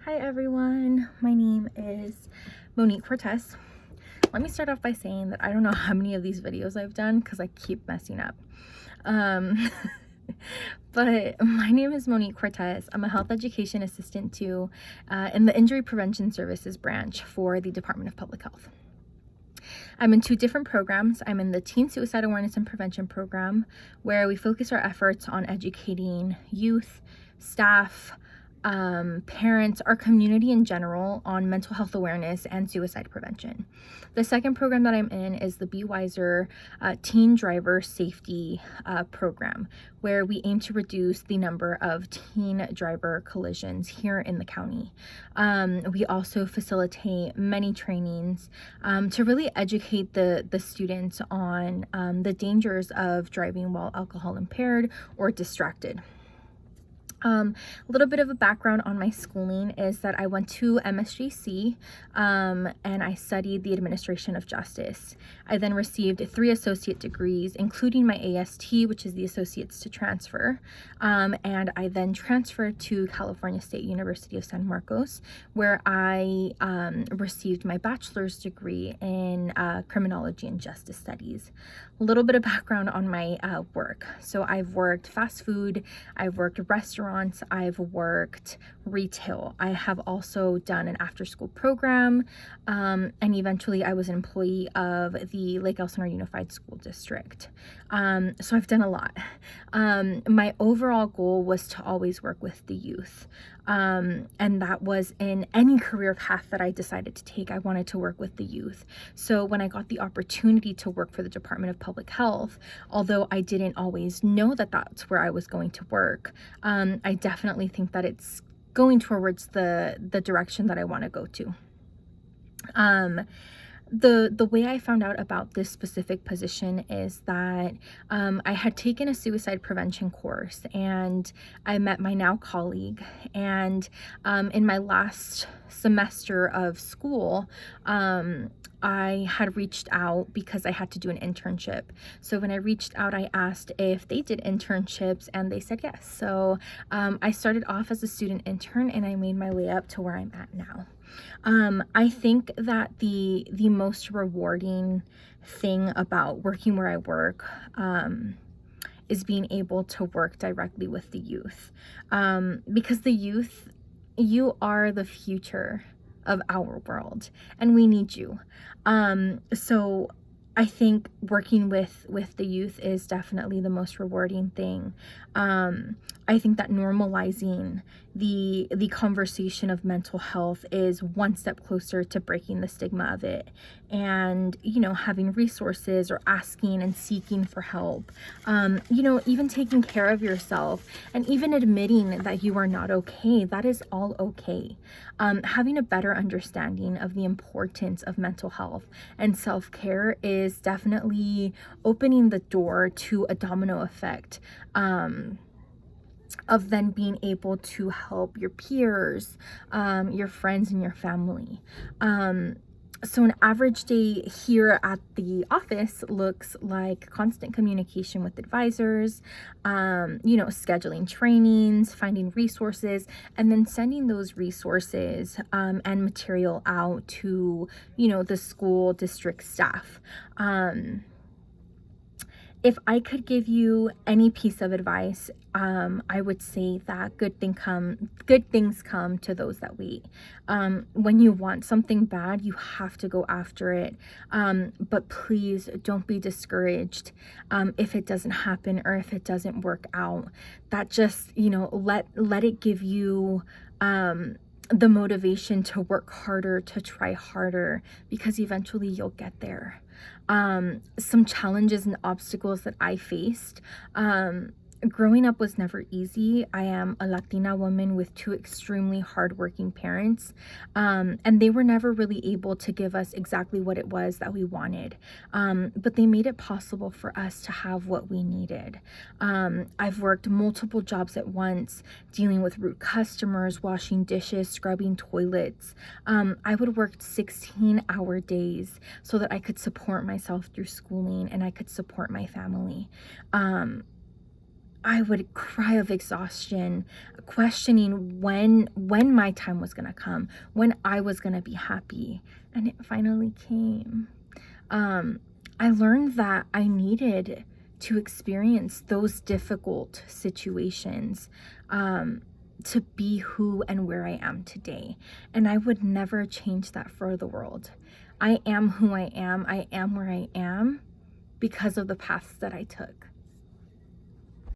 Hi everyone, my name is Monique Cortes. Let me start off by saying that I don't know how many of these videos I've done because I keep messing up. Um, but my name is Monique Cortes. I'm a health education assistant in the Injury Prevention Services branch for the Department of Public Health. I'm in two different programs. I'm in the Teen Suicide Awareness and Prevention program, where we focus our efforts on educating youth, staff, parents, our community in general on mental health awareness and suicide prevention. The second program that I'm in is the Be Wiser Teen Driver Safety program, where we aim to reduce the number of teen driver collisions here in the county. We also facilitate many trainings to really educate the students on the dangers of driving while alcohol impaired or distracted. A little bit of a background on my schooling is that I went to MSJC and I studied the administration of justice. I then received 3 associate degrees, including my AST, which is the Associates to Transfer. And I then transferred to California State University of San Marcos, where I received my bachelor's degree in criminology and justice studies. A little bit of background on my work. So I've worked fast food, I've worked restaurants, I've worked retail. I have also done an after-school program, and eventually I was an employee of the Lake Elsinore Unified School District. So I've done a lot. My overall goal was to always work with the youth. And that was in any career path that I decided to take. I wanted to work with the youth. So when I got the opportunity to work for the Department of Public Health, although I didn't always know that that's where I was going to work, I definitely think that it's going towards the direction that I want to go to. The way I found out about this specific position is that I had taken a suicide prevention course, and I met my now colleague, and in my last semester of school, I had reached out because I had to do an internship. So when I reached out, I asked if they did internships, and they said yes. So I started off as a student intern, and I made my way up to where I'm at now. I think that the most rewarding thing about working where I work is being able to work directly with the youth, because the youth, you are the future of our world, and we need you. So I think working with the youth is definitely the most rewarding thing. I think that normalizing the conversation of mental health is one step closer to breaking the stigma of it, and having resources or asking and seeking for help, even taking care of yourself, and even admitting that you are not okay. That is all okay. Having a better understanding of the importance of mental health and self-care is definitely opening the door to a domino effect, of then being able to help your peers, your friends, and your family. So an average day here at the office looks like constant communication with advisors, scheduling trainings, finding resources, and then sending those resources and material out to, the school district staff. If I could give you any piece of advice, I would say that good things come to those that wait. When you want something bad, you have to go after it. But please don't be discouraged if it doesn't happen or if it doesn't work out. That just, let it give you the motivation to work harder, to try harder, because eventually you'll get there. Some challenges and obstacles that I faced. Growing up was never easy. I am a Latina woman with 2 extremely hardworking parents, and they were never really able to give us exactly what it was that we wanted, but they made it possible for us to have what we needed. I've worked multiple jobs at once, dealing with rude customers, washing dishes, scrubbing toilets. I would work 16-hour days so that I could support myself through schooling and I could support my family. I would cry of exhaustion, questioning when my time was gonna come, when I was gonna be happy. And it finally came. I learned that I needed to experience those difficult situations to be who and where I am today. And I would never change that for the world. I am who I am. I am where I am because of the paths that I took.